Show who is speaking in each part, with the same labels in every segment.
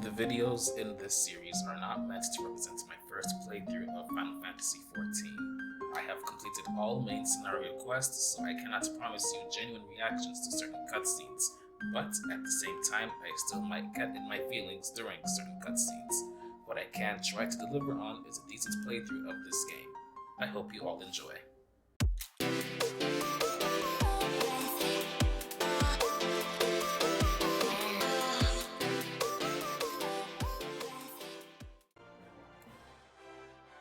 Speaker 1: The videos in this series are not meant to represent my first playthrough of Final Fantasy XIV. I have completed all main scenario quests, so I cannot promise you genuine reactions to certain cutscenes, but at the same time, I still might get in my feelings during certain cutscenes. What I can try to deliver on is a decent playthrough of this game. I hope you all enjoy.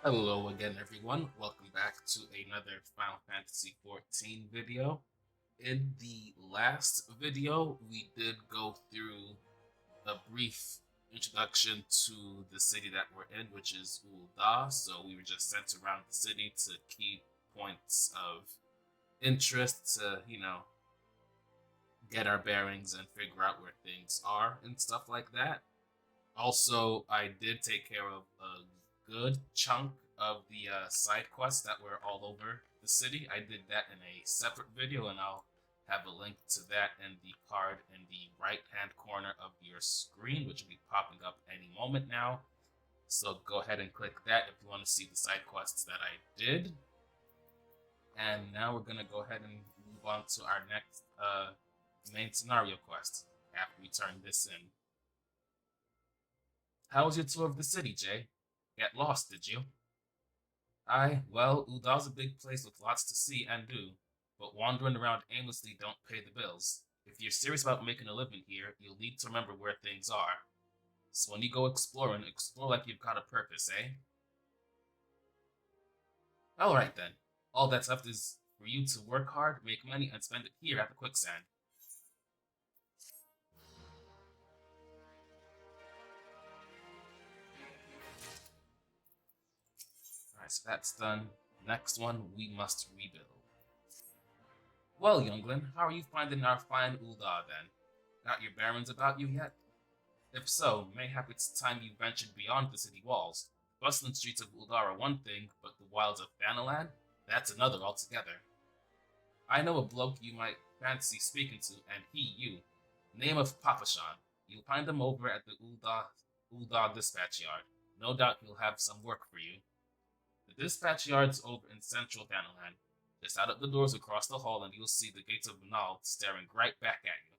Speaker 1: Hello again, everyone. Welcome back to another Final Fantasy XIV video. In the last video, we did go through a brief introduction to the city that we're in, which is Ul'dah. So we were just sent around the city to key points of interest to, get our bearings and figure out where things are and stuff like that. Also, I did take care of a good chunk of the side quests that were all over the city. I did that in a separate video, and I'll have a link to that in the card in the right-hand corner of your screen, which will be popping up any moment now. So go ahead and click that if you want to see the side quests that I did. And now we're going to go ahead and move on to our next main scenario quest after we turn this in. How was your tour of the city, Jay? Get lost, did you? Well, Ul'dah's a big place with lots to see and do, but wandering around aimlessly don't pay the bills. If you're serious about making a living here, you'll need to remember where things are. So when you go exploring, explore like you've got a purpose, eh? Alright then. All that's left is for you to work hard, make money, and spend it here at the quicksand. Alright, so that's done. Next one, we must rebuild. Well, youngling, how are you finding our fine Ul'dah then? Got your bearings about you yet? If so, mayhap it's time you ventured beyond the city walls. The bustling streets of Ul'dah are one thing, but the wilds of Thanalan? That's another altogether. I know a bloke you might fancy speaking to, and he you. Name of Papashan. You'll find him over at the Ul'dah dispatch yard. No doubt he'll have some work for you. The dispatch yard's over in central Thanalan. Just out of the doors across the hall and you'll see the gates of Banal staring right back at you.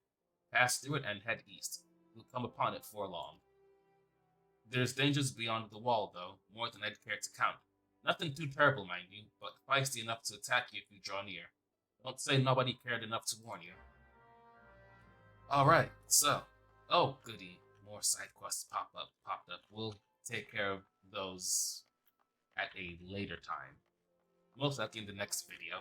Speaker 1: Pass through it and head east. You'll come upon it for long. There's dangers beyond the wall, though, more than I'd care to count. Nothing too terrible, mind you, but feisty enough to attack you if you draw near. Don't say nobody cared enough to warn you. Alright, so, oh goody, more side quests popped up. We'll take care of those at a later time. Most likely in the next video.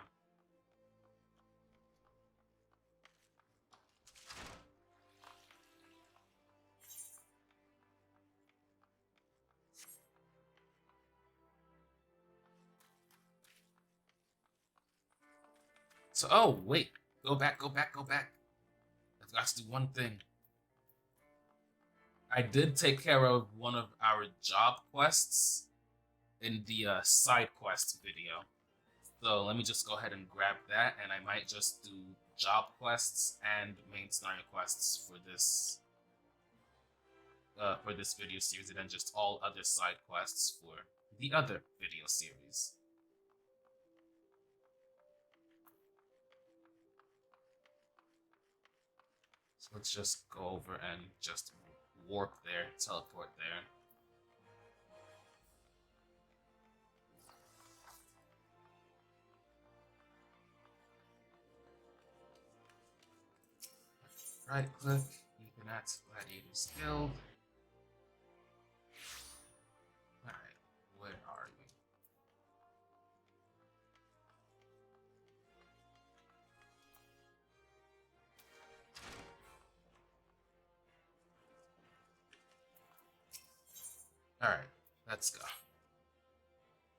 Speaker 1: So, oh, wait. Go back. I forgot to do one thing. I did take care of one of our job quests in the side quest video. So let me just go ahead and grab that, and I might just do job quests and main scenario quests for this video series, and then just all other side quests for the other video series. So let's just go over and just warp there, teleport there. Right click, even at Gladiator's Guild. Alright, where are we? Alright, let's go.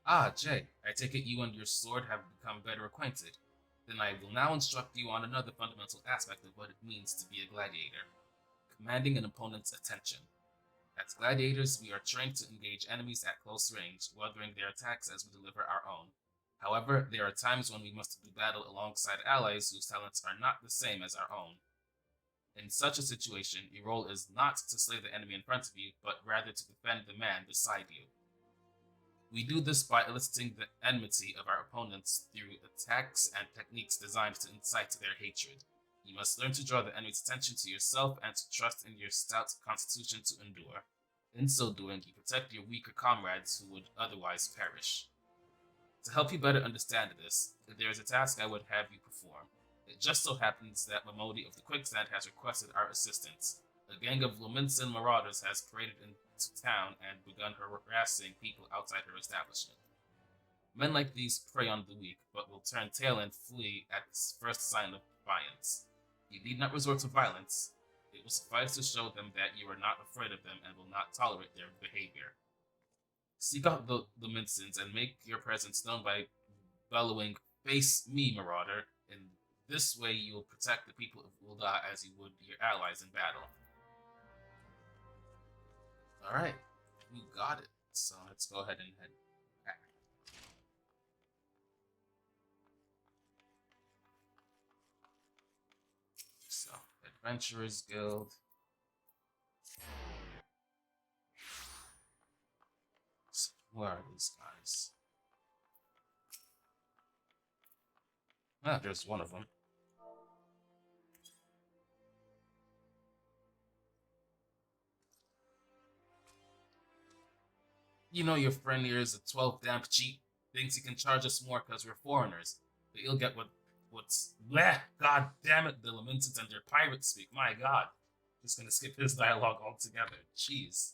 Speaker 1: Ah, Jay, I take it you and your sword have become better acquainted. Then I will now instruct you on another fundamental aspect of what it means to be a gladiator. Commanding an opponent's attention. As gladiators, we are trained to engage enemies at close range, weathering their attacks as we deliver our own. However, there are times when we must do battle alongside allies whose talents are not the same as our own. In such a situation, your role is not to slay the enemy in front of you, but rather to defend the man beside you. We do this by eliciting the enmity of our opponents through attacks and techniques designed to incite their hatred. You must learn to draw the enemy's attention to yourself and to trust in your stout constitution to endure. In so doing, you protect your weaker comrades who would otherwise perish. To help you better understand this, there is a task I would have you perform. It just so happens that Mamodi of the Quicksand has requested our assistance. A gang of Lominsan marauders has paraded into town and begun harassing people outside her establishment. Men like these prey on the weak, but will turn tail and flee at the first sign of defiance. You need not resort to violence. It will suffice to show them that you are not afraid of them and will not tolerate their behavior. Seek out the Minsons and make your presence known by bellowing, "Face me, marauder." In this way, you will protect the people of Ul'dah as you would your allies in battle. Alright, we got it. So let's go ahead and head back. So, Adventurers Guild. So, where are these guys? Ah, there's one of them. You know your friend here is a 12 damp cheat. Thinks he can charge us more because we're foreigners. But he'll get what's bleh, god damn it, the Lamentants and their pirates speak. My god. Just gonna skip his dialogue altogether. Jeez.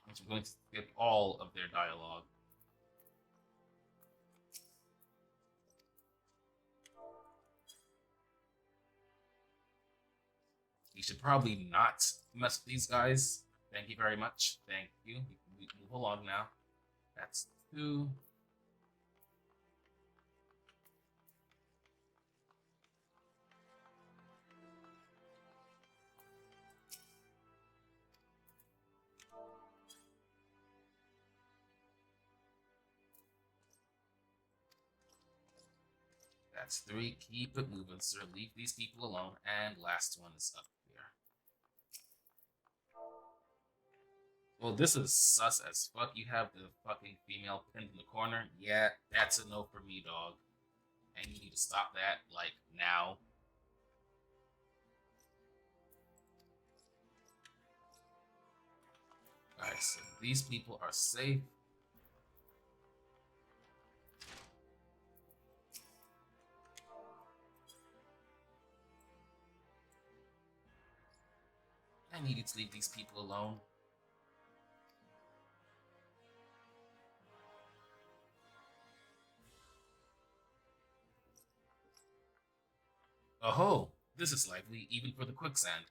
Speaker 1: I'm going to skip all of their dialogue. You should probably not mess with these guys. Thank you very much. Thank you. We can move along now. That's 2. That's 3. Keep it moving, sir. Leave these people alone. And last one is up here. Well, this is sus as fuck. You have the fucking female pinned in the corner. Yeah, that's a no for me, dog. And you need to stop that, like, now. Alright, so these people are safe. I needed to leave these people alone. Oh, this is lively, even for the quicksand.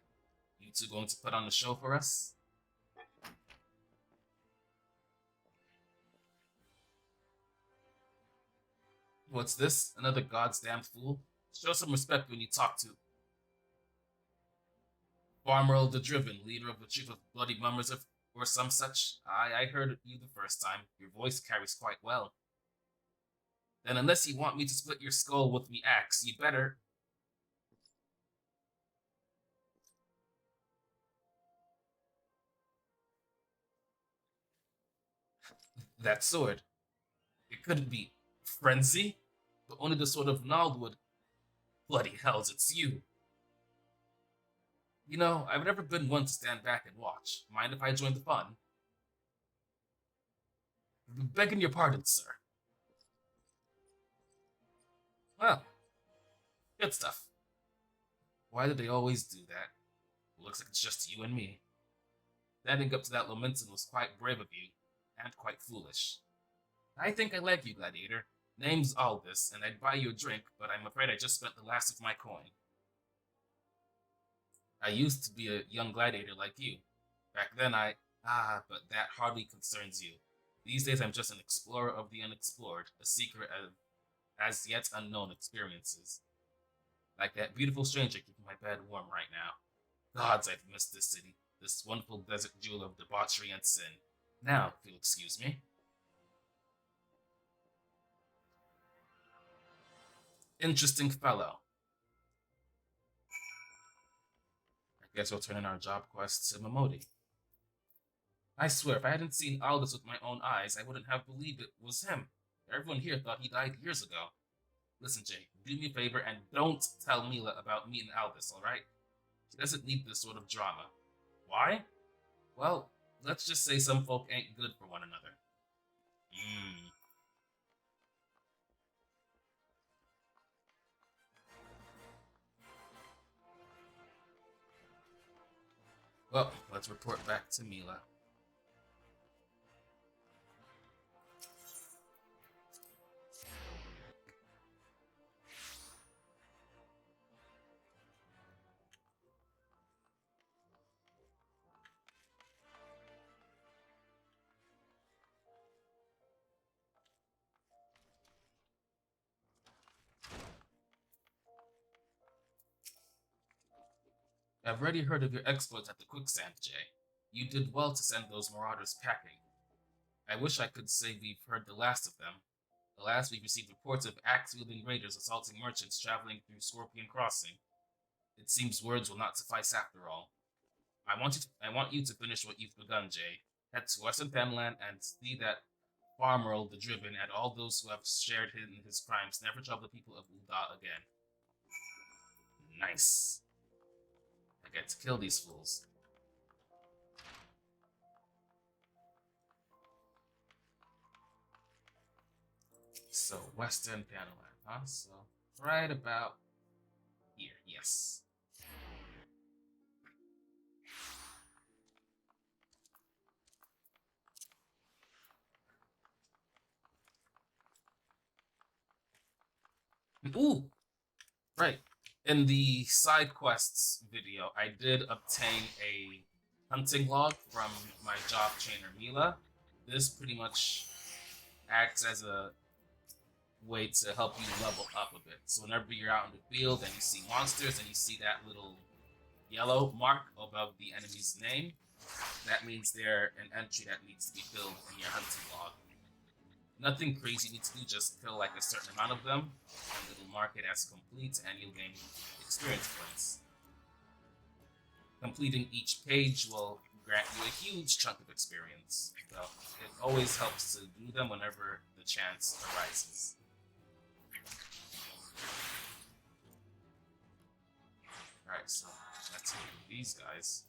Speaker 1: You two going to put on the show for us? What's this? Another god's damned fool? Show some respect when you talk to Farmer the Driven, leader of the Chief of Bloody Mummers or some such. I heard you the first time. Your voice carries quite well. Then unless you want me to split your skull with me axe, you better... That sword. It couldn't be frenzy, but only the sword of Nald would. Bloody hells, it's you. You know, I've never been one to stand back and watch. Mind if I join the fun? Begging your pardon, sir. Well, good stuff. Why do they always do that? Looks like it's just you and me. Standing up to that Lamentin was quite brave of you, and quite foolish. I think I like you, Gladiator. Name's Aldous, and I'd buy you a drink, but I'm afraid I just spent the last of my coin. I used to be a young gladiator like you. Back then but that hardly concerns you. These days I'm just an explorer of the unexplored, a seeker of as yet unknown experiences. Like that beautiful stranger keeping my bed warm right now. Gods, I've missed this city, this wonderful desert jewel of debauchery and sin. Now, if you'll excuse me. Interesting fellow. Guess we'll turn in our job quest to Momodi. I swear, if I hadn't seen Aldous with my own eyes, I wouldn't have believed it was him. Everyone here thought he died years ago. Listen, Jay, do me a favor and don't tell Mila about me and Aldous, alright? She doesn't need this sort of drama. Why? Well, let's just say some folk ain't good for one another. Well, let's report back to Mila. I've already heard of your exploits at the quicksand, Jay. You did well to send those marauders packing. I wish I could say we've heard the last of them. The last we've received reports of axe-wielding raiders assaulting merchants traveling through Scorpion Crossing. It seems words will not suffice after all. I want you to finish what you've begun, Jay. Head to Western Penland and see that Farmerl the Driven and all those who have shared in his crimes never trouble the people of Ul'dah again. Nice. I get to kill these fools. So, Western Penland, huh? So, right about here, yes. Ooh! Right. In the side quests video, I did obtain a hunting log from my job trainer, Mila. This pretty much acts as a way to help you level up a bit. So whenever you're out in the field and you see monsters and you see that little yellow mark above the enemy's name, that means they're an entry that needs to be filled in your hunting log. Nothing crazy you need to do, just kill like a certain amount of them, and it'll mark it as complete, and you'll gain experience points. Completing each page will grant you a huge chunk of experience, so it always helps to do them whenever the chance arises. Alright, so let's do these guys.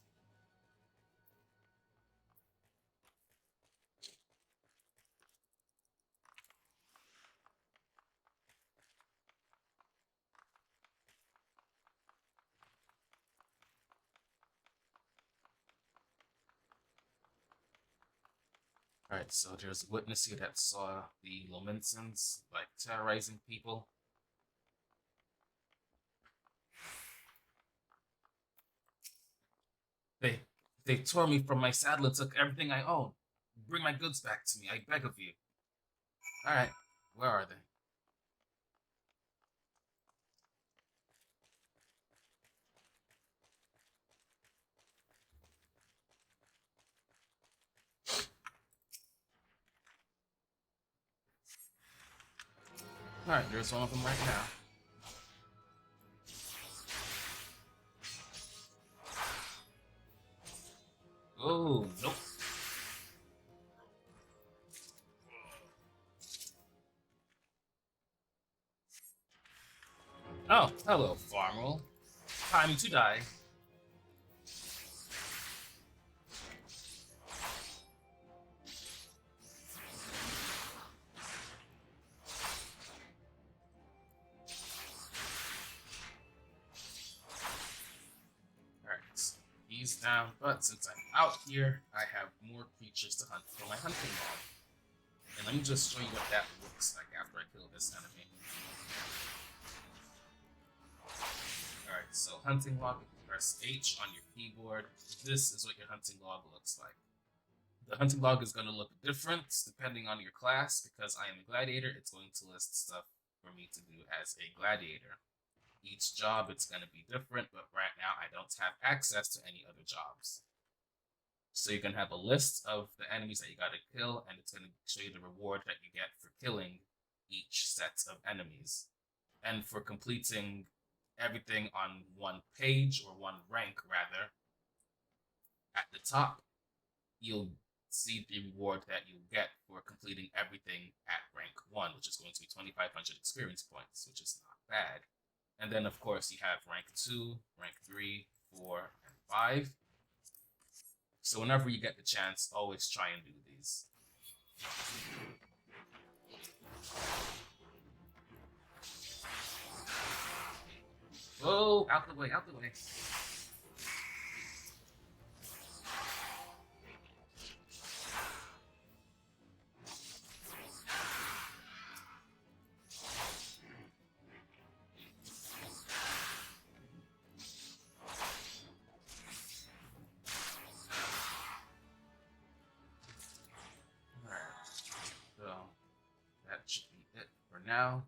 Speaker 1: Alright, so there's a witness here that saw the Lominsons, like, terrorizing people. They tore me from my saddle and took everything I own. Bring my goods back to me, I beg of you. Alright, where are they? Alright, there's one of them right now. Oh, nope. Oh, hello, Farmerl. Time to die. He's down, but since I'm out here, I have more creatures to hunt for my hunting log. And let me just show you what that looks like after I kill this enemy. Alright, so hunting log, if you press H on your keyboard, this is what your hunting log looks like. The hunting log is going to look different depending on your class. Because I am a gladiator, it's going to list stuff for me to do as a gladiator. Each job, it's going to be different, but right now I don't have access to any other jobs. So you can have a list of the enemies that you got to kill, and it's going to show you the reward that you get for killing each set of enemies. And for completing everything on one page, or one rank rather. At the top, you'll see the reward that you'll get for completing everything at rank 1, which is going to be 2,500 experience points, which is not bad. And then, of course, you have rank 2, rank 3, 4, and 5. So whenever you get the chance, always try and do these. Whoa, out the way, out the way. So that should be it for now.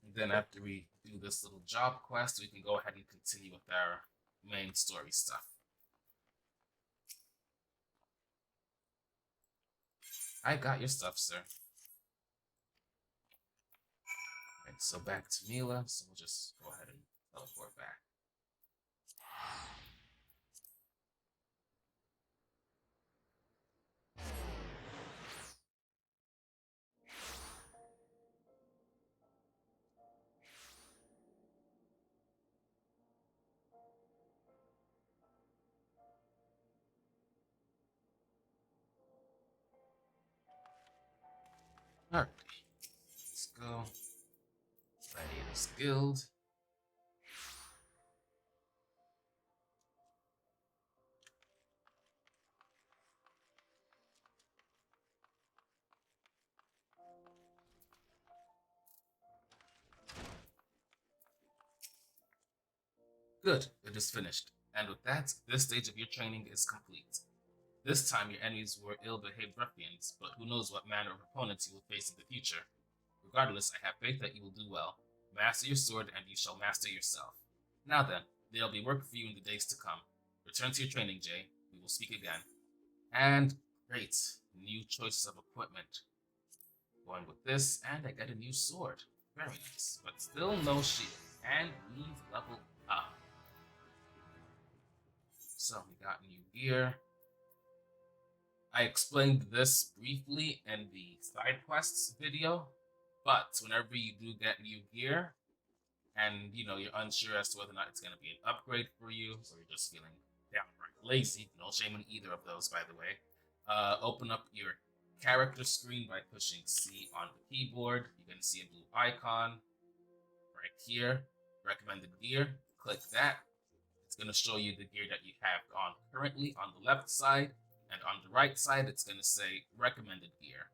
Speaker 1: And then after we do this little job quest, we can go ahead and continue with our main story stuff. I got your stuff, sir. Alright, so back to Mila, so we'll just go ahead and teleport back. Alright, let's go. Gladiator's Guild. Good, it is finished. And with that, this stage of your training is complete. This time your enemies were ill-behaved ruffians, but who knows what manner of opponents you will face in the future. Regardless, I have faith that you will do well. Master your sword, and you shall master yourself. Now then, there'll be work for you in the days to come. Return to your training, Jay. We will speak again. And great, new choices of equipment. Going with this, and I get a new sword. Very nice, but still no shield. And we've leveled up. So we got new gear. I explained this briefly in the side quests video, but whenever you do get new gear, and you're unsure as to whether or not it's going to be an upgrade for you, or you're just feeling downright lazy, no shame in either of those, by the way, open up your character screen by pushing C on the keyboard. You're going to see a blue icon right here, recommended gear. Click that. It's going to show you the gear that you have on currently on the left side, and on the right side, it's going to say recommended gear.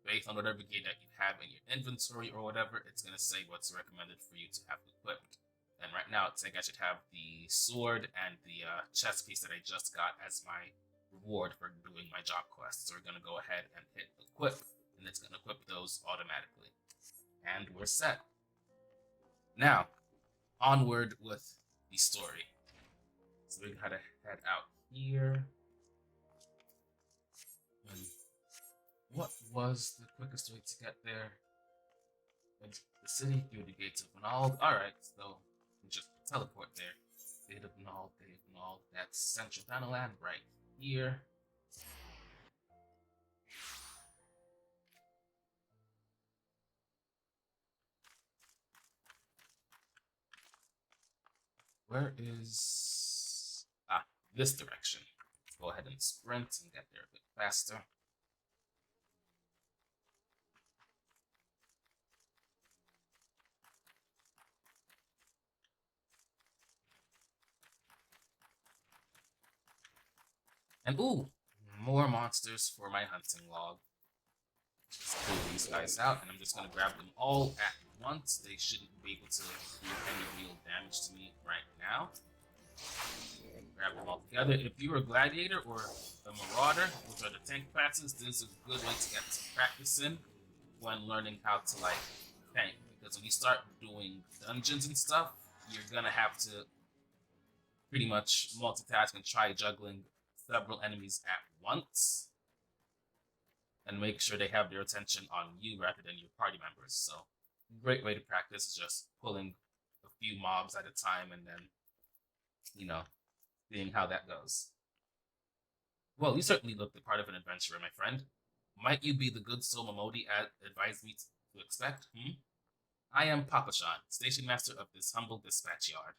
Speaker 1: Based on whatever gear that you have in your inventory or whatever, it's going to say what's recommended for you to have equipped. And right now, it's like I should have the sword and the chest piece that I just got as my reward for doing my job quest. So we're going to go ahead and hit equip, and it's going to equip those automatically. And we're set. Now, onward with the story. So we gotta head out here. And what was the quickest way to get there? Into the city through the gates of Vinald. Alright, so we just teleport there. Gate of Vinald, Gate of Vinald. That's Central Panaland right here. Where is... this direction. Let's go ahead and sprint and get there a bit faster. And ooh, more monsters for my hunting log. Let's pull these guys out, and I'm just gonna grab them all at once. They shouldn't be able to do any real damage to me right now. Grab them all together. If you're a gladiator or a marauder, which are the tank classes, this is a good way to get some practice in when learning how to tank. Because when you start doing dungeons and stuff, you're gonna have to pretty much multitask and try juggling several enemies at once, and make sure they have their attention on you rather than your party members. So, great way to practice is just pulling few mobs at a time and then, you know, seeing how that goes. Well, you certainly look the part of an adventurer, my friend. Might you be the good soul Momodi advised me to expect? I am Papashan, station master of this humble dispatch yard.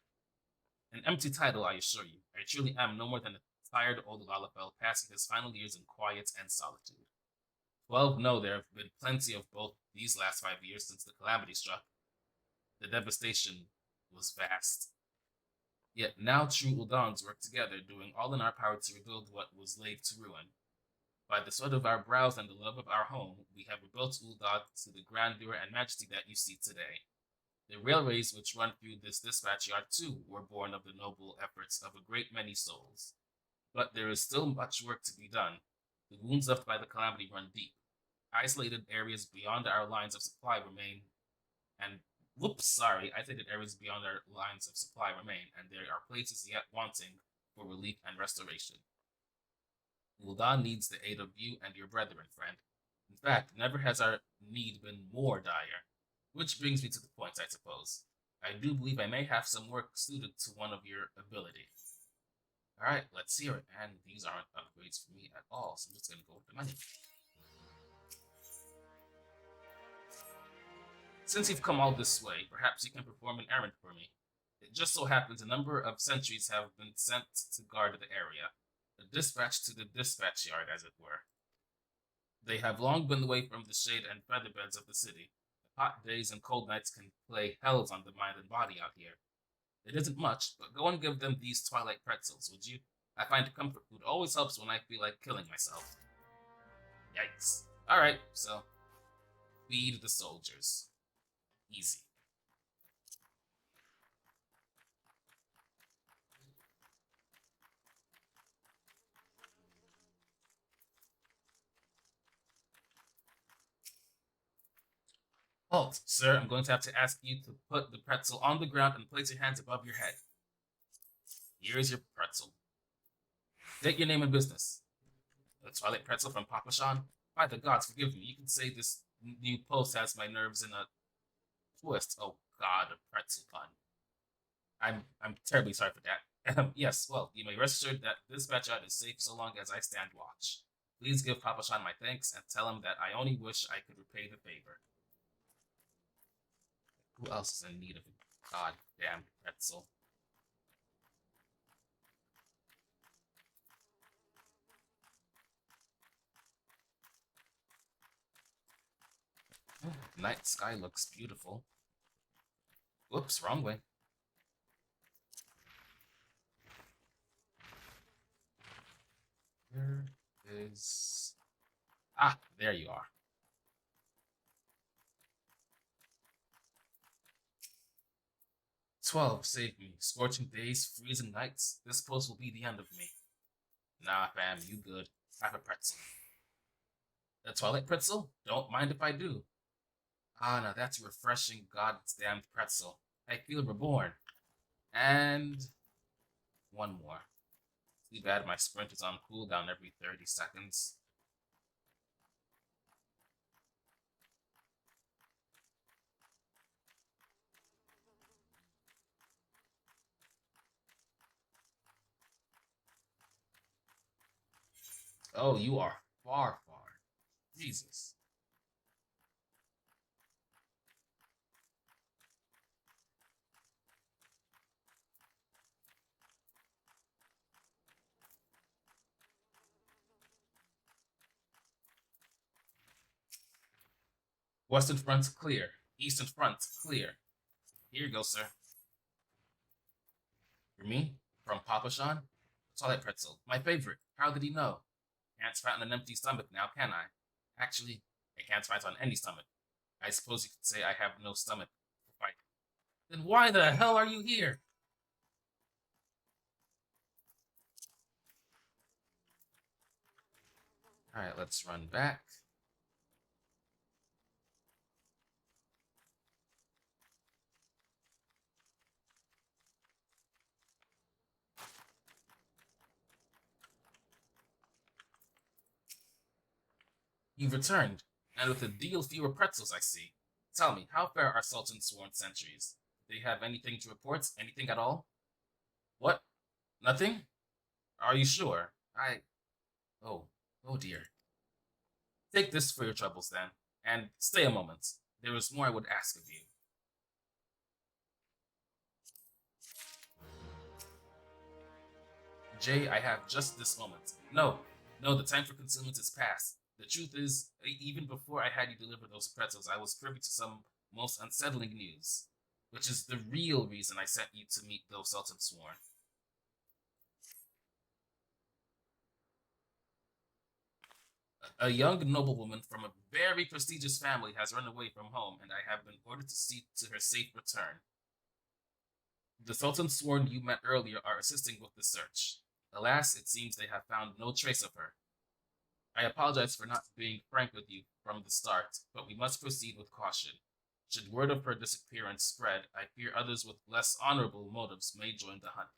Speaker 1: An empty title, I assure you. I truly am no more than a tired old Lalafell passing his final years in quiet and solitude. 12, no, there have been plenty of both these last 5 years since the calamity struck. The devastation was vast. Yet now true Uldans work together, doing all in our power to rebuild what was laid to ruin. By the sweat of our brows and the love of our home, we have rebuilt Uldad to the grandeur and majesty that you see today. The railways which run through this dispatch yard, too, were born of the noble efforts of a great many souls. But there is still much work to be done. The wounds left by the calamity run deep. Isolated areas beyond our lines of supply remain, and isolated areas beyond our lines of supply remain, and there are places yet wanting for relief and restoration. Ul'dah needs the aid of you and your brethren, friend. In fact, never has our need been more dire. Which brings me to the point, I suppose. I do believe I may have some work suited to one of your ability. Alright, let's hear it. And these aren't upgrades for me at all, so I'm just going to go with the money. Since you've come all this way, perhaps you can perform an errand for me. It just so happens a number of sentries have been sent to guard the area. A dispatch to the dispatch yard, as it were. They have long been away from the shade and feather beds of the city. Hot days and cold nights can play hells on the mind and body out here. It isn't much, but go and give them these twilight pretzels, would you? I find comfort food always helps when I feel like killing myself. Yikes. Alright, so feed the soldiers. Easy. Halt, sir. I'm going to have to ask you to put the pretzel on the ground and place your hands above your head. Here's your pretzel. State your name and business. The twilight pretzel from Papa Sean? By the gods, forgive me. You can say this new post has my nerves in a twist. Oh god, a pretzel pun. I'm terribly sorry for that. Yes, well, you may rest assured that this batch out is safe so long as I stand watch. Please give Papa Sean my thanks and tell him that I only wish I could repay the favor. Who else is in need of a goddamn pretzel? The night sky looks beautiful. Whoops, wrong way. Where is... Ah, there you are. "12, save me. Scorching days, freezing nights. This post will be the end of me." Nah, fam, you good. Have a pretzel. A twilight pretzel? Don't mind if I do. Ah, now that's a refreshing goddamn pretzel. I feel reborn. And one more. Too bad my sprint is on cooldown every 30 seconds. Oh, you are far, far. Jesus. Western front clear. Eastern front clear. Here you go, sir. For me? From Papa Sean? Twilight pretzel. My favorite. How did he know? Can't fight on an empty stomach now, can I? Actually, I can't fight on any stomach. I suppose you could say I have no stomach to fight. Then why the hell are you here? Alright, let's run back. You've returned, and with a deal fewer pretzels, I see. Tell me, how fare our Sultan's sworn sentries? they have anything to report? Anything at all? What? Nothing? Are you sure? Oh, oh dear. Take this for your troubles then, and stay a moment. There is more I would ask of you. Jay, I have just this moment. No, no, the time for concealment is past. The truth is, even before I had you deliver those pretzels, I was privy to some most unsettling news, which is the real reason I sent you to meet those Sultan Sworn. A young noblewoman from a very prestigious family has run away from home, and I have been ordered to see to her safe return. The Sultan Sworn you met earlier are assisting with the search. Alas, it seems they have found no trace of her. I apologize for not being frank with you from the start, but we must proceed with caution. Should word of her disappearance spread, I fear others with less honorable motives may join the hunt.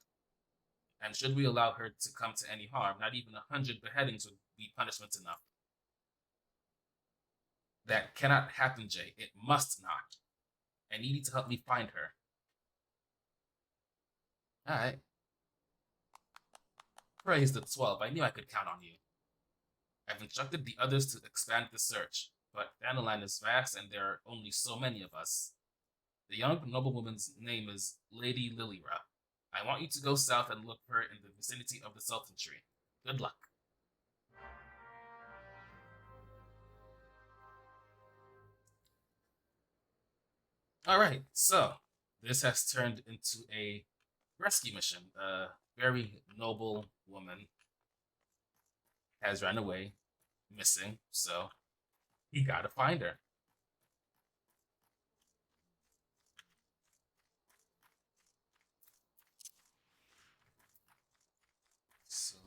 Speaker 1: And should we allow her to come to any harm, not even 100 beheadings would be punishment enough. That cannot happen, Jay. It must not. And you need to help me find her. Alright. Praise the 12. I knew I could count on you. I've instructed the others to expand the search, but Dandelion is vast and there are only so many of us. The young noblewoman's name is Lady Lilyra. I want you to go south and look for her in the vicinity of the Sultan Tree. Good luck. Alright, so this has turned into a rescue mission. A very noble woman has run away, missing, so you gotta find her. So,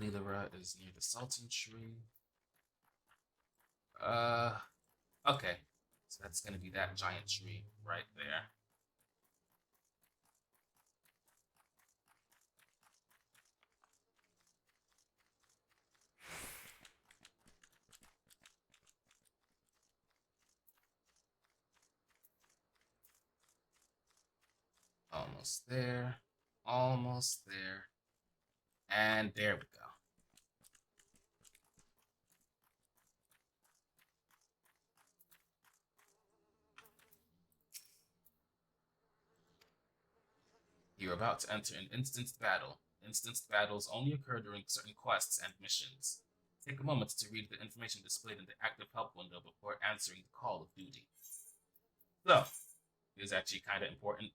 Speaker 1: Lilyra is near the Sultan Tree. Okay. So that's gonna be that giant tree right there. Almost there. Almost there. And there we go. You're about to enter an instanced battle. Instanced battles only occur during certain quests and missions. Take a moment to read the information displayed in the active help window before answering the call of duty. So, this is actually kind of important.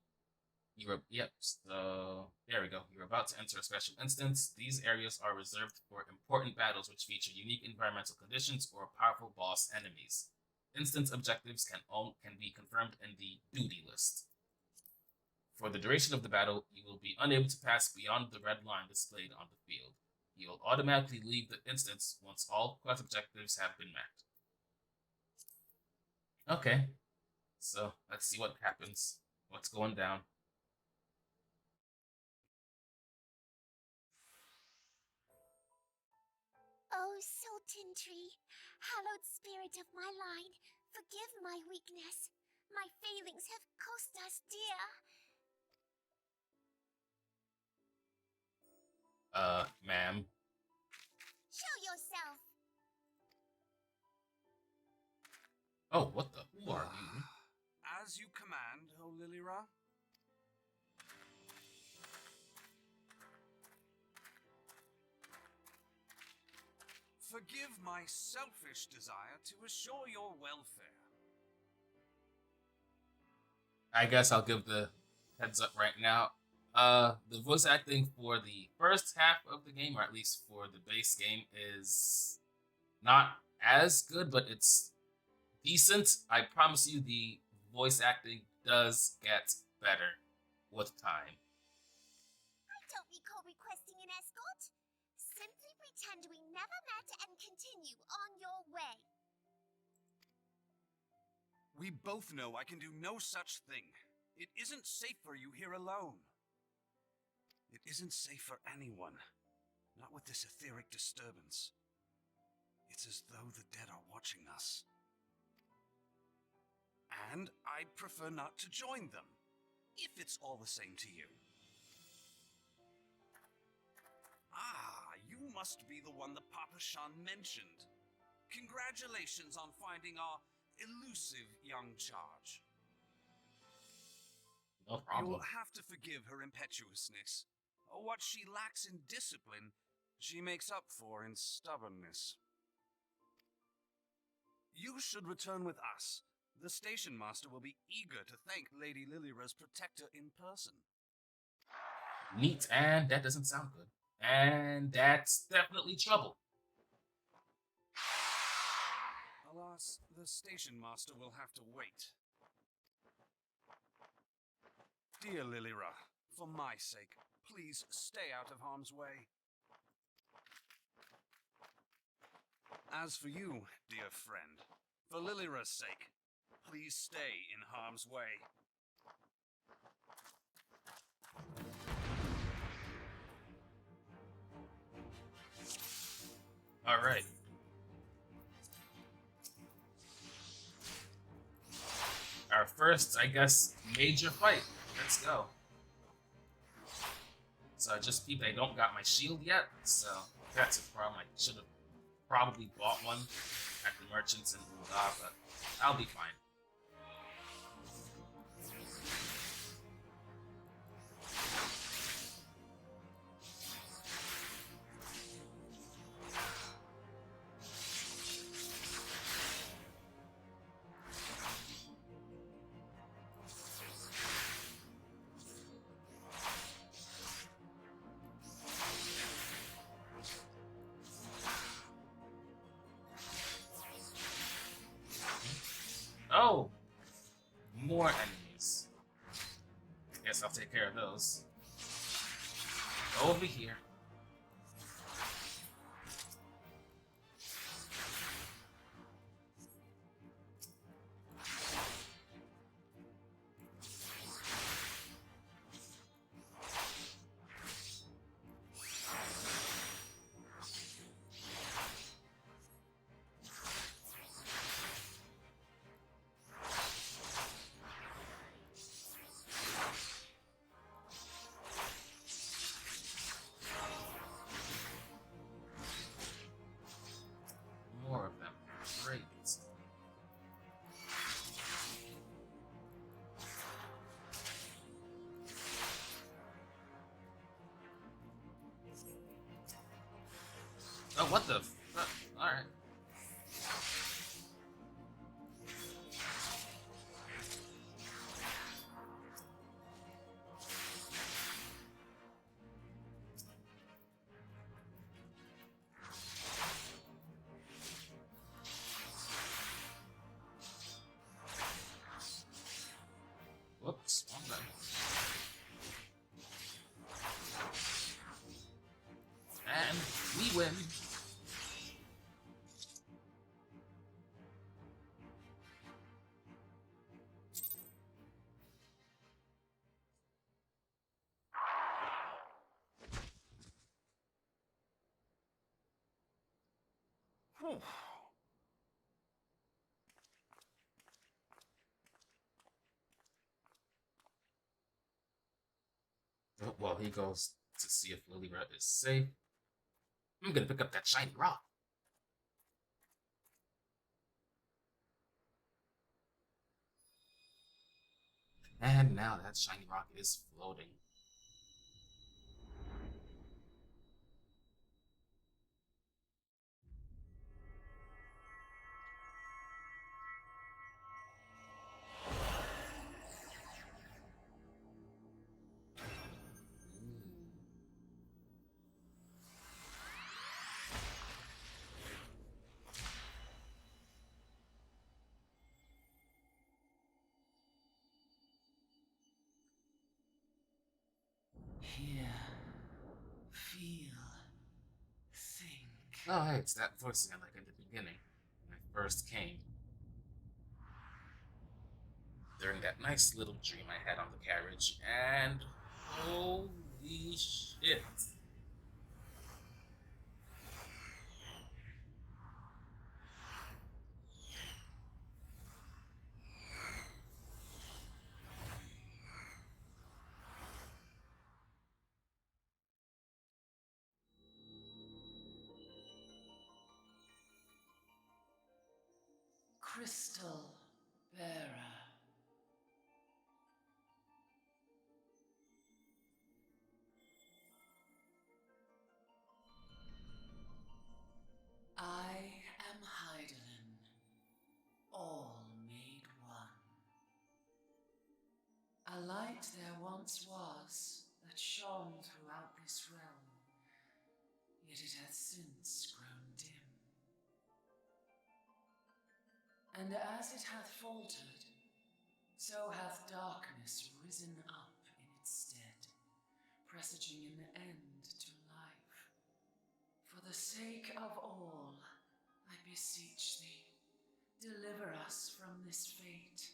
Speaker 1: So there we go. You're about to enter a special instance. These areas are reserved for important battles which feature unique environmental conditions or powerful boss enemies. Instance objectives can be confirmed in the duty list. For the duration of the battle, you will be unable to pass beyond the red line displayed on the field. You will automatically leave the instance once all quest objectives have been met. Okay, so let's see what happens. What's going down?
Speaker 2: Oh, Sultan Tree, hallowed spirit of my line, forgive my weakness. My failings have cost us dear.
Speaker 1: Ma'am.
Speaker 2: Show yourself.
Speaker 1: Oh, what the? Who are you?
Speaker 3: As you command, O Lilyra. Forgive my selfish desire to assure your welfare.
Speaker 1: I guess I'll give the heads up right now. The voice acting for the first half of the game, or at least for the base game, is not as good, but it's decent. I promise you, the voice acting does get better with time.
Speaker 2: I don't recall requesting an escort. Simply pretend we never met and continue on your way.
Speaker 3: We both know I can do no such thing. It isn't safe for you here alone. It isn't safe for anyone. Not with this etheric disturbance. It's as though the dead are watching us. And I'd prefer not to join them, if it's all the same to you. Ah, you must be the one that Papa Shan mentioned. Congratulations on finding our elusive young charge.
Speaker 1: No problem.
Speaker 3: You'll have to forgive her impetuousness. What she lacks in discipline, she makes up for in stubbornness. You should return with us. The station master will be eager to thank Lady Lilira's protector in person.
Speaker 1: Neat, and that doesn't sound good. And that's definitely trouble.
Speaker 3: Alas, the station master will have to wait. Dear Lilira, for my sake, please stay out of harm's way. As for you, dear friend, for Lilira's sake, please stay in harm's way.
Speaker 1: All right. Our first, I guess, major fight. Let's go. So I just peeped I don't got my shield yet, so that's a problem. I should have probably bought one at the merchants in Ul'dah, but I'll be fine. Oh! More enemies. Guess I'll take care of those. Over here. More of them. Great. Oh, what the? Alright. Whoops, wrong button. And we win.
Speaker 3: Whew.
Speaker 1: Oh, well, he goes to see if Lilira is safe. I'm gonna pick up that shiny rock. And now that shiny rock is floating.
Speaker 3: Hear, feel, think.
Speaker 1: Oh, hey, it's that voice again, like at the beginning, when I first came. During that nice little dream I had on the carriage, and holy shit.
Speaker 4: Crystal Bearer. I am Heidelin, all made one. A light there once was that shone throughout this realm, yet it hath since grown dim. And as it hath faltered, so hath darkness risen up in its stead, presaging an end to life. For the sake of all, I beseech thee, deliver us from this fate.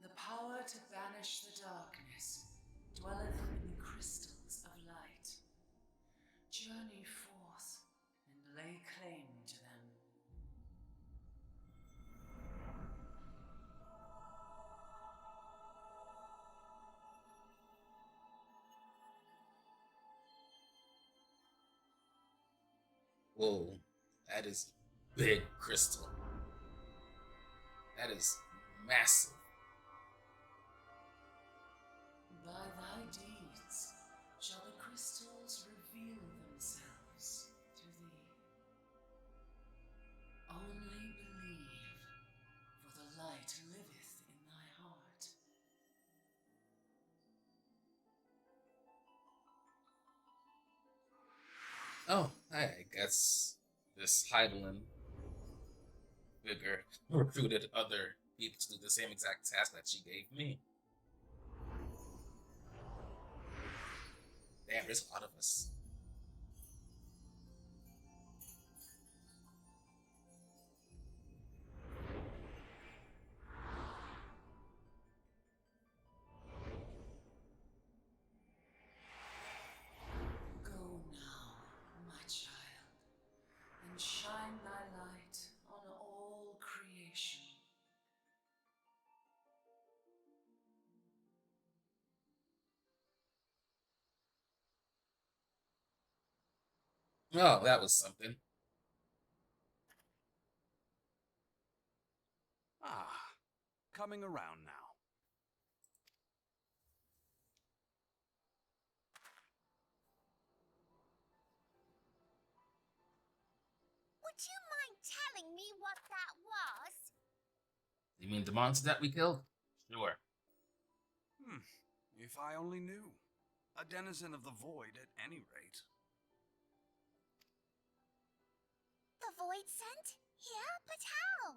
Speaker 4: The power to banish the darkness dwelleth in the crystals of light. Journey forth and lay claim to them.
Speaker 1: Whoa, that is big crystal. That is massive.
Speaker 4: By thy deeds shall the crystals reveal themselves to thee. Only believe, for the light liveth in thy heart.
Speaker 1: Oh, I guess this Heidelin figure recruited other people to do the same exact task that she gave me. Damn, there's a lot of us.
Speaker 4: Go now, my child, and shine thy light on all creation.
Speaker 1: Oh, that was something.
Speaker 3: Ah, coming around now.
Speaker 2: Would you mind telling me what that was?
Speaker 1: You mean the monster that we killed? Sure.
Speaker 3: If I only knew. A denizen of the void at any rate.
Speaker 2: The void sent? Here? But how?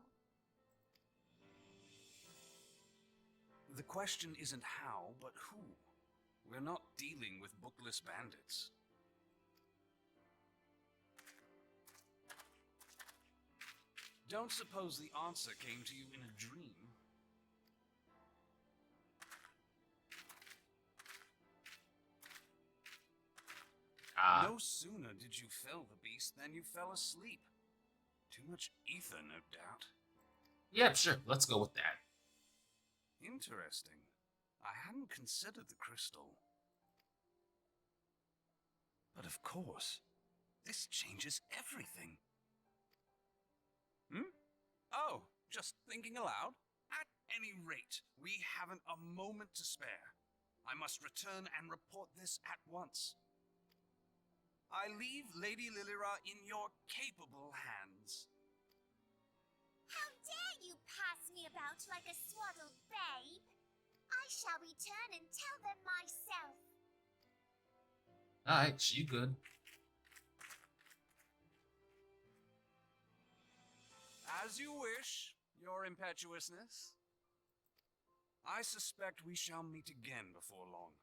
Speaker 3: The question isn't how, but who. We're not dealing with bookless bandits. Don't suppose the answer came to you in a dream. No sooner did you fell the beast than you fell asleep. Too much ether, no doubt.
Speaker 1: Yeah, sure. Let's go with that.
Speaker 3: Interesting. I hadn't considered the crystal. But of course, this changes everything. Oh, just thinking aloud? At any rate, we haven't a moment to spare. I must return and report this at once. I leave Lady Lilira in your capable hands.
Speaker 2: How dare you pass me about like a swaddled babe? I shall return and tell them myself.
Speaker 1: Alright, you good.
Speaker 3: As you wish, your impetuousness. I suspect we shall meet again before long.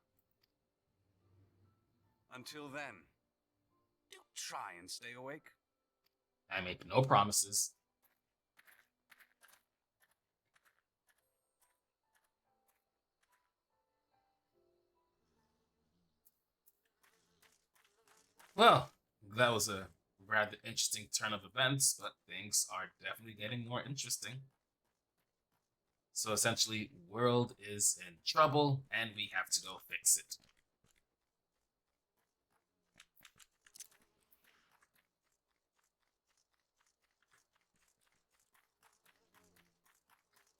Speaker 3: Until then, do try and stay awake.
Speaker 1: I make no promises. Well, that was a rather interesting turn of events, but things are definitely getting more interesting. So essentially, world is in trouble, and we have to go fix it.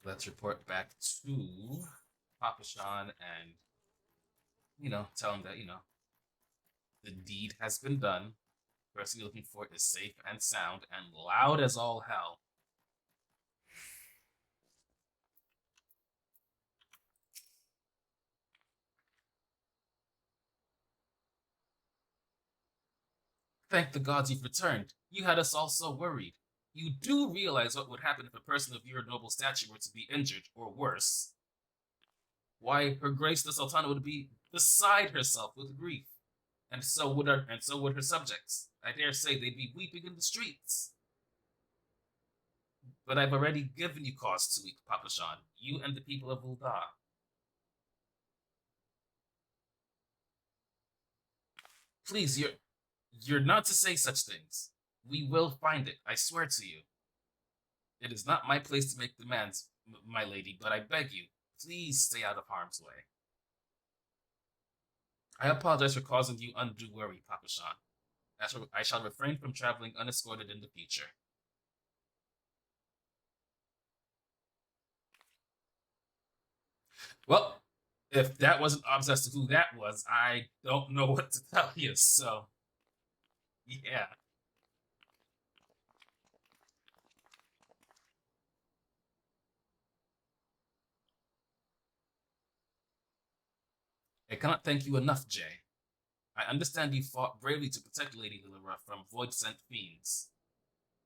Speaker 1: Let's report back to Papa Sean and, tell him that, the deed has been done. The person you're looking for is safe and sound and loud as all hell. Thank the gods you've returned. You had us all so worried. You do realize what would happen if a person of your noble stature were to be injured, or worse. Why, Her Grace the Sultana would be beside herself with grief, and so would her subjects. I dare say they'd be weeping in the streets. But I've already given you cause to weep, Papa Sean, you and the people of Ul'dah. Please, you're not to say such things. We will find it, I swear to you. It is not my place to make demands, my lady, but I beg you, please stay out of harm's way. I apologize for causing you undue worry, Papa Sean. I shall refrain from traveling unescorted in the future. Well, if that wasn't obvious as to who that was, I don't know what to tell you, so... yeah. I cannot thank you enough, Jay. I understand you fought bravely to protect Lady Lilira from void-sent fiends.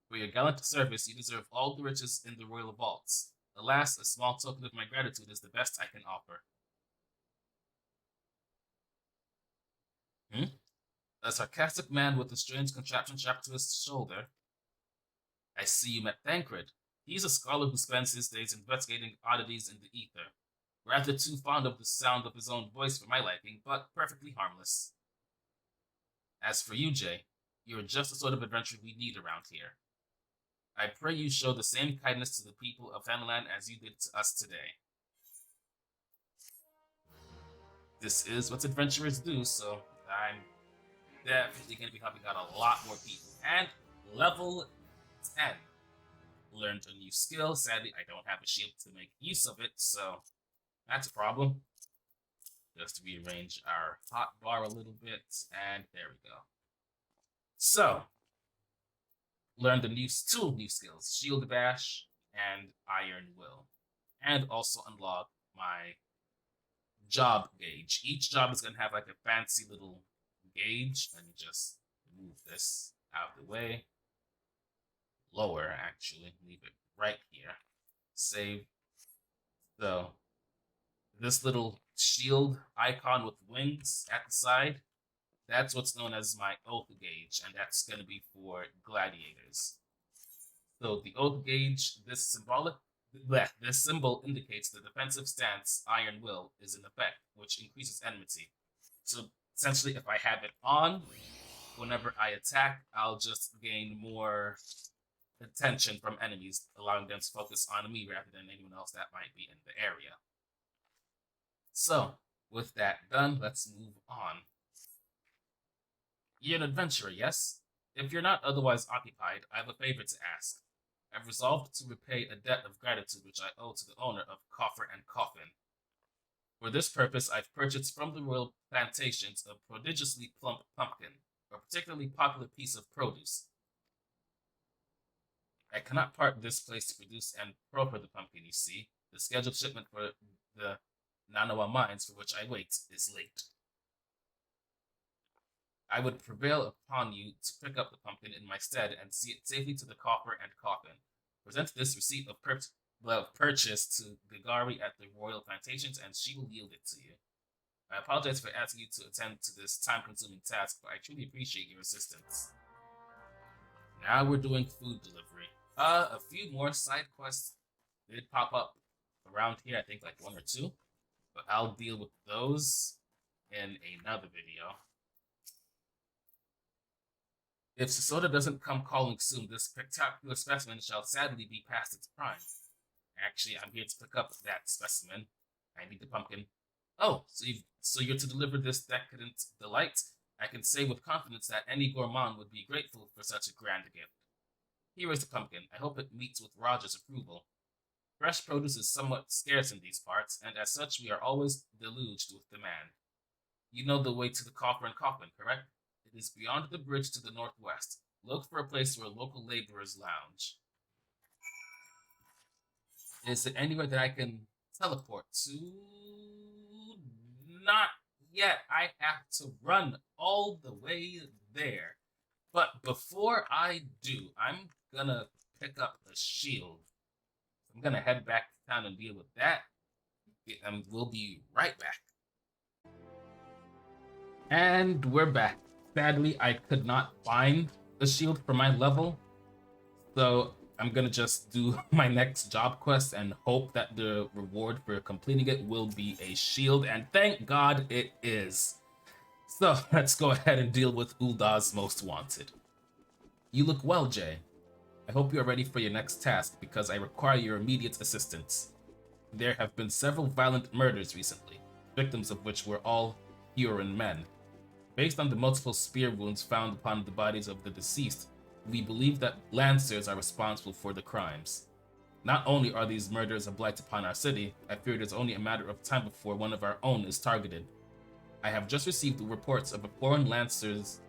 Speaker 1: For your gallant service, you deserve all the riches in the royal vaults. Alas, a small token of my gratitude is the best I can offer. A sarcastic man with a strange contraption strapped to his shoulder. I see you met Thancred. He's a scholar who spends his days investigating oddities in the ether. Rather too fond of the sound of his own voice for my liking, but perfectly harmless. As for you, Jay, you're just the sort of adventurer we need around here. I pray you show the same kindness to the people of Fenland as you did to us today. This is what adventurers do, so I'm definitely going to be helping out a lot more people. And level 10. Learned a new skill. Sadly, I don't have a shield to make use of it, so that's a problem. Just rearrange our hotbar a little bit, and there we go. So, learned two new skills, Shield Bash and Iron Will. And also unlock my job gauge. Each job is going to have like a fancy little gauge. Let me just move this out of the way. Lower, actually. Leave it right here. Save. So, this little shield icon with wings at the side, that's what's known as my oath gauge, and that's going to be for gladiators. So the oath gauge, this symbol indicates the defensive stance Iron Will is in effect, which increases enmity. So essentially, if I have it on, whenever I attack, I'll just gain more attention from enemies, allowing them to focus on me rather than anyone else that might be in the area. So, with that done, let's move on. You're an adventurer, yes? If you're not otherwise occupied, I have a favor to ask. I've resolved to repay a debt of gratitude which I owe to the owner of Coffer and Coffin. For this purpose, I've purchased from the royal plantations a prodigiously plump pumpkin, a particularly popular piece of produce. I cannot part this place to produce and proffer the pumpkin, you see. The scheduled shipment for the Nanawa mines for which I wait is late. I would prevail upon you to pick up the pumpkin in my stead and see it safely to the coffer and coffin. Present this receipt of purchase to Gagari at the royal plantations, and she will yield it to you. I apologize for asking you to attend to this time-consuming task, but I truly appreciate your assistance. Now we're doing food delivery. A few more side quests did pop up around here, I think like 1 or 2. But I'll deal with those in another video. If Sasota doesn't come calling soon, this spectacular specimen shall sadly be past its prime. Actually, I'm here to pick up that specimen. I need the pumpkin. Oh, so you're to deliver this decadent delight? I can say with confidence that any gourmand would be grateful for such a grand gift. Here is the pumpkin. I hope it meets with Roger's approval. Fresh produce is somewhat scarce in these parts, and as such we are always deluged with demand. You know the way to the Coffer and Coffin, correct? It is beyond the bridge to the northwest. Look for a place where local laborers lounge. Is it anywhere that I can teleport to? Not yet. I have to run all the way there. But before I do, I'm gonna pick up a shield. I'm gonna head back to town and deal with that. And we'll be right back. And we're back. Sadly, I could not find a shield for my level. So I'm gonna just do my next job quest and hope that the reward for completing it will be a shield. And thank God it is. So let's go ahead and deal with Uldah's Most Wanted. You look well, Jay. I hope you are ready for your next task because I require your immediate assistance. There have been several violent murders recently, victims of which were all Huron men. Based on the multiple spear wounds found upon the bodies of the deceased, we believe that Lancers are responsible for the crimes. Not only are these murders a blight upon our city, I fear it is only a matter of time before one of our own is targeted. I have just received reports of foreign Lancers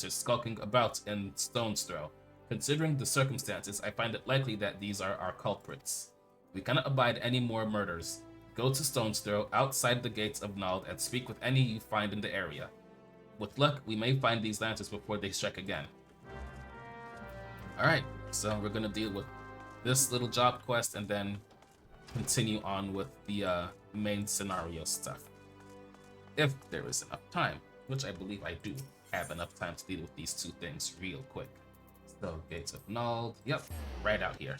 Speaker 1: skulking about in Stone's Throw. Considering the circumstances, I find it likely that these are our culprits. We cannot abide any more murders. Go to Stone's Throw outside the gates of Nald and speak with any you find in the area. With luck, we may find these Lancers before they strike again. Alright, so we're gonna deal with this little job quest and then continue on with the main scenario stuff. If there is enough time, which I believe I do have enough time to deal with these two things real quick. So, Gates of Nald, yep, right out here.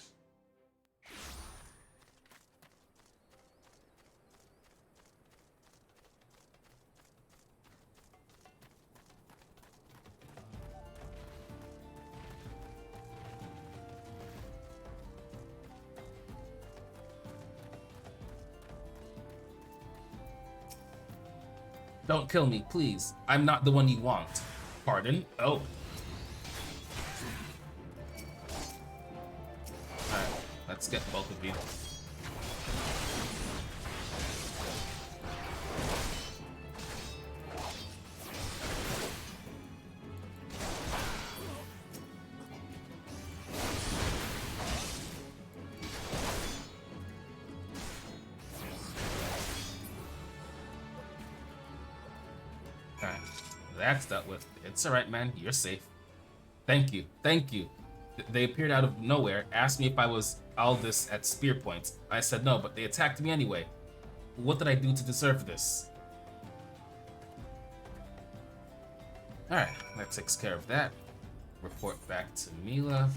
Speaker 1: Don't kill me, please. I'm not the one you want. Pardon? Oh. Alright, let's get both of you. Alright, that's dealt with. It's alright, man. You're safe. Thank you. Thank you. They appeared out of nowhere, asked me if I was Aldous at spear points. I said no, but they attacked me anyway. What did I do to deserve this? Alright, that takes care of that. Report back to Mila.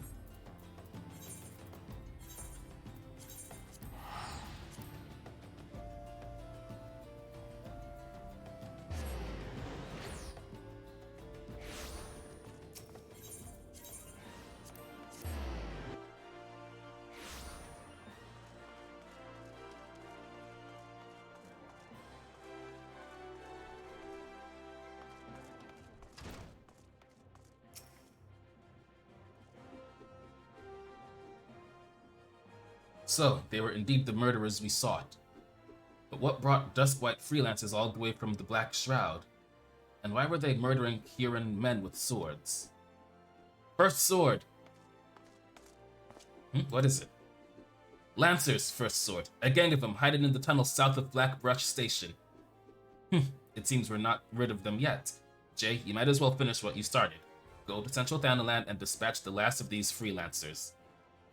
Speaker 1: So, they were indeed the murderers we sought. But what brought Duskwhite freelancers all the way from the Black Shroud? And why were they murdering Huron men with swords? First sword! What is it? Lancers, first sword. A gang of them hiding in the tunnel south of Blackbrush Station. It seems we're not rid of them yet. Jay, you might as well finish what you started. Go to Central Thanaland and dispatch the last of these freelancers.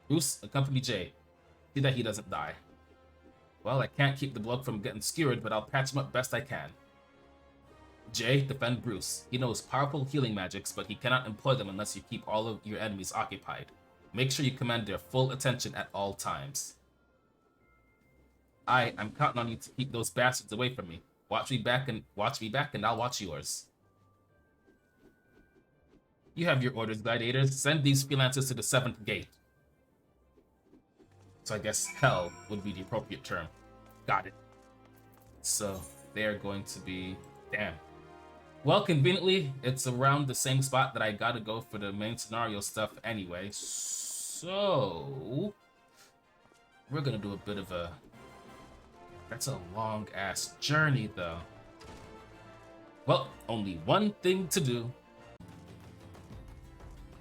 Speaker 1: Bruce, accompany Jay. See that he doesn't die. Well, I can't keep the bloke from getting skewered, but I'll patch him up best I can. Jay, defend Bruce. He knows powerful healing magics, but he cannot employ them unless you keep all of your enemies occupied. Make sure you command their full attention at all times. I'm counting on you to keep those bastards away from me. Watch me back and I'll watch yours. You have your orders, Gladiators. Send these freelancers to the 7th gate. So I guess hell would be the appropriate term. Got it. So they're going to be... Damn. Well, conveniently, it's around the same spot that I gotta go for the main scenario stuff anyway. So... We're gonna do a bit of a... That's a long-ass journey, though. Well, only one thing to do.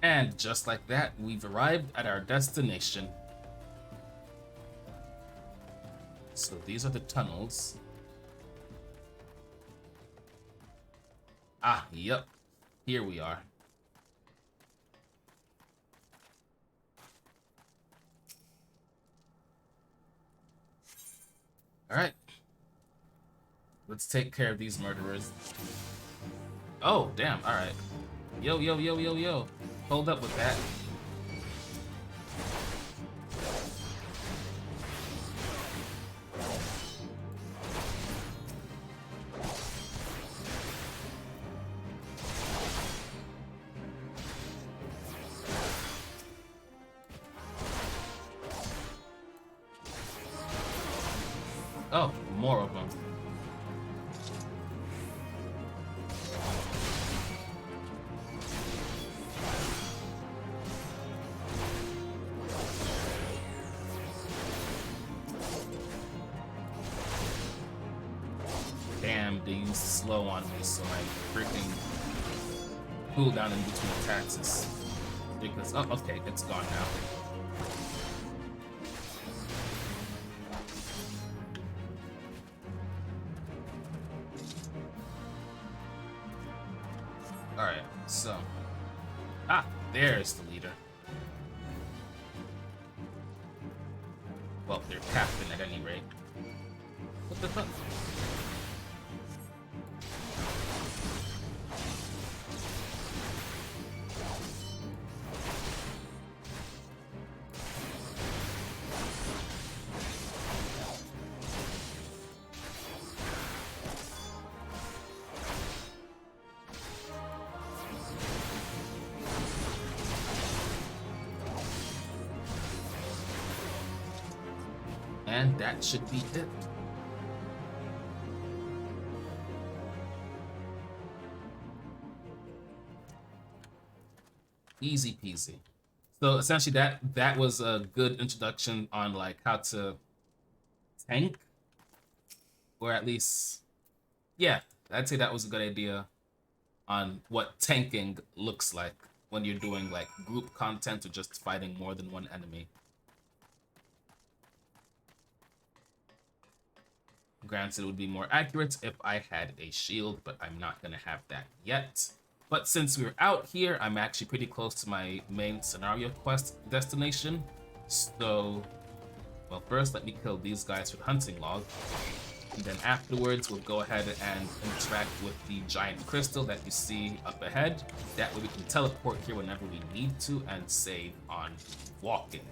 Speaker 1: And just like that, we've arrived at our destination. So these are the tunnels. Ah, yep. Here we are. Alright. Let's take care of these murderers. Oh, damn, alright. Yo, yo, yo, yo, yo. Hold up with that. Oh, more of them. Damn, they used slow on me, so I freaking cool down in between attacks is ridiculous. Oh, okay, it's gone now. Alright, so... Ah, there's the leader. Well, their captain at any rate. What the fuck? And that should be it. Easy peasy. So essentially that was a good introduction on like how to tank. Or at least, yeah, I'd say that was a good idea on what tanking looks like when you're doing like group content or just fighting more than one enemy. Granted, it would be more accurate if I had a shield, but I'm not going to have that yet. But since we're out here, I'm actually pretty close to my main scenario quest destination. So, well, first let me kill these guys with hunting log. And then afterwards, we'll go ahead and interact with the giant crystal that you see up ahead. That way we can teleport here whenever we need to and save on walking.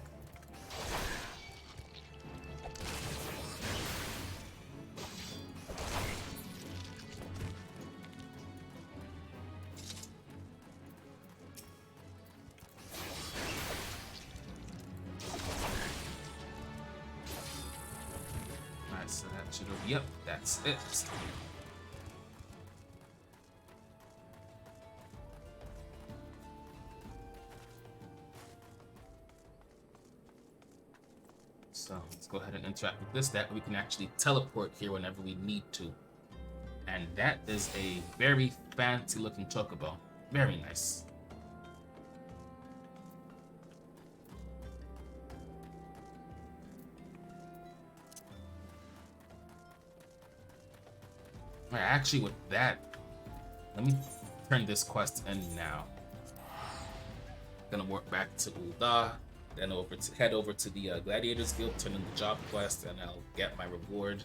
Speaker 1: So that should have, yep, that's it. So let's go ahead and interact with this. That way we can actually teleport here whenever we need to. And that is a very fancy looking chocobo. Very nice. Alright, actually with that, let me turn this quest in now. Gonna work back to Ul'dah, then head over to the Gladiators Guild, turn in the job quest, and I'll get my reward.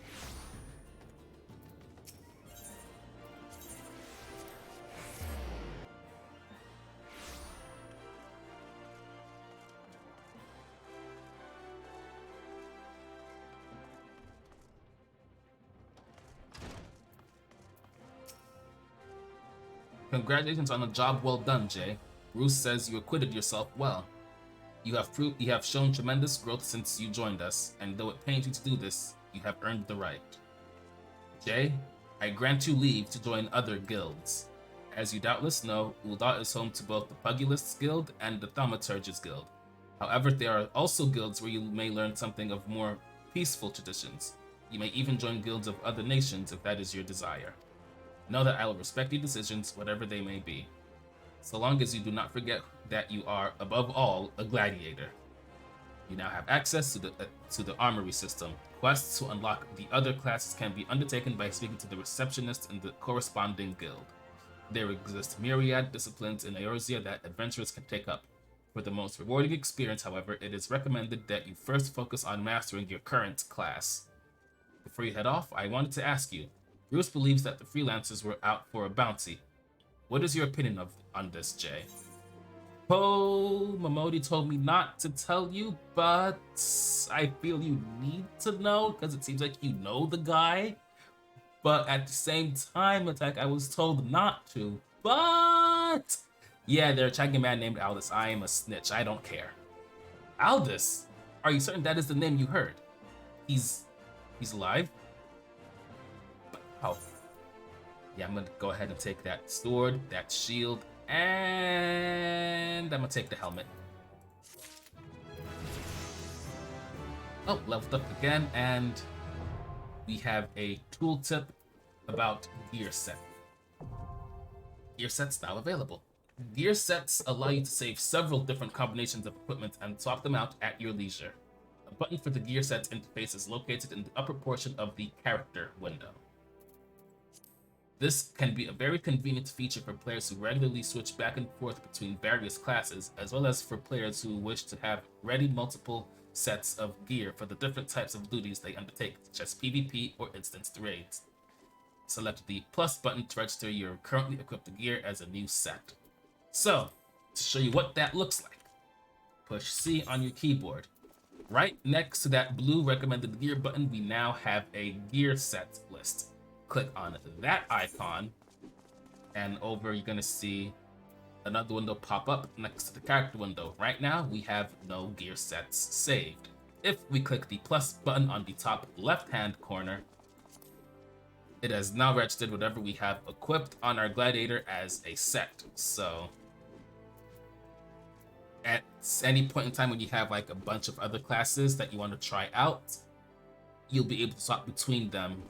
Speaker 1: Congratulations on a job well done, Jay. Bruce says you acquitted yourself well. You have shown tremendous growth since you joined us, and though it pains you to do this, you have earned the right. Jay, I grant you leave to join other guilds. As you doubtless know, Ul'dah is home to both the Pugilists Guild and the Thaumaturges Guild. However, there are also guilds where you may learn something of more peaceful traditions. You may even join guilds of other nations if that is your desire. Know that I will respect your decisions, whatever they may be, so long as you do not forget that you are, above all, a gladiator. You now have access to the armory system. Quests to unlock the other classes can be undertaken by speaking to the receptionist in the corresponding guild. There exist myriad disciplines in Eorzea that adventurers can take up. For the most rewarding experience, however, it is recommended that you first focus on mastering your current class. Before you head off, I wanted to ask you, Bruce believes that the freelancers were out for a bounty. What is your opinion on this, Jay? Oh, Momodi told me not to tell you, but I feel you need to know because it seems like you know the guy. But at the same time, Attack, I was told not to. But yeah, they're tracking a man named Aldous. I am a snitch. I don't care. Aldous? Are you certain that is the name you heard? He's alive? But, oh. Yeah, I'm gonna go ahead and take that sword, that shield, and I'm gonna take the helmet. Oh, leveled up again, and we have a tooltip about gear set. Gear sets now available. Gear sets allow you to save several different combinations of equipment and swap them out at your leisure. A button for the gear sets interface is located in the upper portion of the character window. This can be a very convenient feature for players who regularly switch back and forth between various classes, as well as for players who wish to have ready multiple sets of gear for the different types of duties they undertake, such as PvP or instanced raids. Select the plus button to register your currently equipped gear as a new set. So, to show you what that looks like, push C on your keyboard. Right next to that blue recommended gear button, we now have a gear set list. Click on that icon, and over you're gonna see another window pop up next to the character window. Right now, we have no gear sets saved. If we click the plus button on the top left-hand corner, it has now registered whatever we have equipped on our Gladiator as a set. So, at any point in time when you have like a bunch of other classes that you want to try out, you'll be able to swap between them.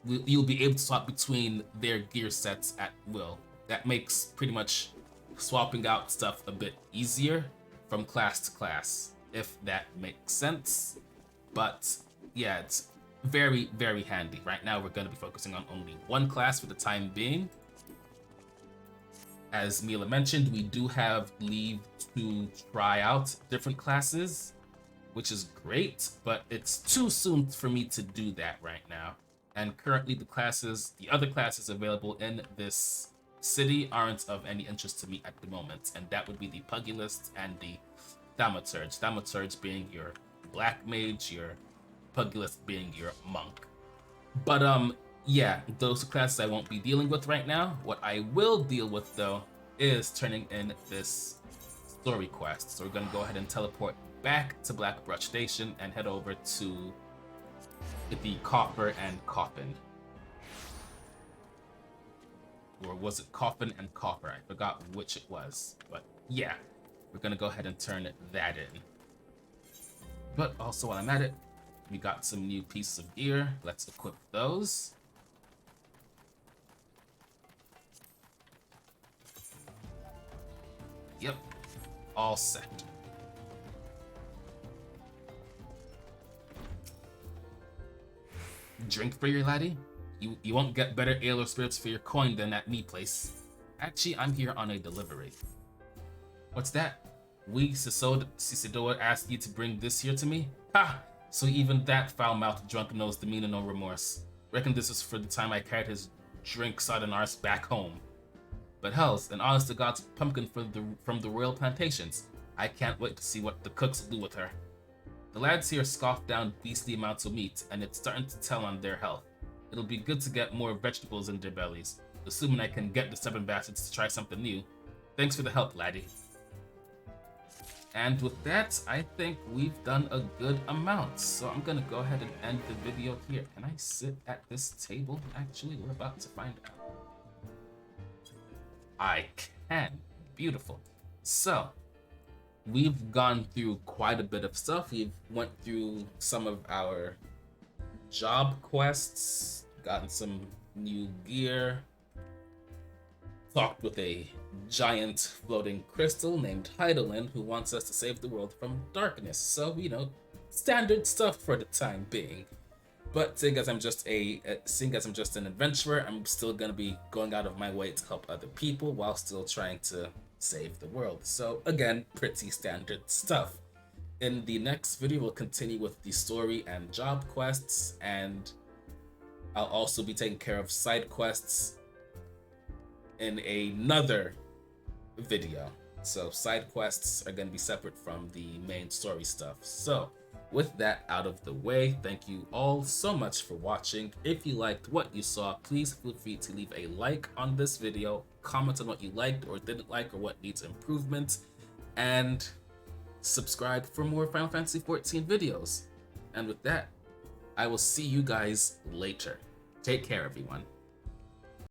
Speaker 1: You'll be able to swap between their gear sets at will. That makes pretty much swapping out stuff a bit easier from class to class, if that makes sense. But yeah, it's very, very handy. Right now, we're going to be focusing on only one class for the time being. As Mila mentioned, we do have leave to try out different classes, which is great, but it's too soon for me to do that right now. And currently the other classes available in this city aren't of any interest to me at the moment, and that would be the Pugilist and the Thaumaturge. Thaumaturge being your black mage, your Pugilist being your monk. But yeah, those are classes I won't be dealing with right now. What I will deal with though is turning in this story quest. So we're gonna go ahead and teleport back to Blackbrush Station and head over to the Coffer and Coffin. Or was it Coffin and Coffer? I forgot which it was. But yeah, we're gonna go ahead and turn that in. But also while I'm at it, we got some new pieces of gear. Let's equip those. Yep, all set. Drink for your laddie? You won't get better ale or spirits for your coin than at me place. Actually, I'm here on a delivery. What's that? We Cisidora asked you to bring this here to me? Ha! So even that foul-mouthed drunk knows the meaning no remorse. Reckon this was for the time I carried his drink sodden arse back home. But hells, an honest to God's pumpkin from the royal plantations. I can't wait to see what the cooks will do with her. The lads here scoff down beastly amounts of meat, and it's starting to tell on their health. It'll be good to get more vegetables in their bellies, assuming I can get the stubborn bastards to try something new. Thanks for the help, laddie. And with that, I think we've done a good amount. So I'm gonna go ahead and end the video here. Can I sit at this table? Actually, we're about to find out. I can. Beautiful. So, we've gone through quite a bit of stuff. We've went through some of our job quests, gotten some new gear, talked with a giant floating crystal named Heidelin who wants us to save the world from darkness. So, standard stuff for the time being. But seeing as I'm just an adventurer, I'm still gonna be going out of my way to help other people while still trying to save the world. So again, pretty standard stuff. In the next video, we'll continue with the story and job quests, and I'll also be taking care of side quests in another video. So side quests are going to be separate from the main story stuff. So with that out of the way, thank you all so much for watching. If you liked what you saw, please feel free to leave a like on this video, comment on what you liked or didn't like or what needs improvement, and subscribe for more Final Fantasy XIV videos. And with that, I will see you guys later. Take care, everyone.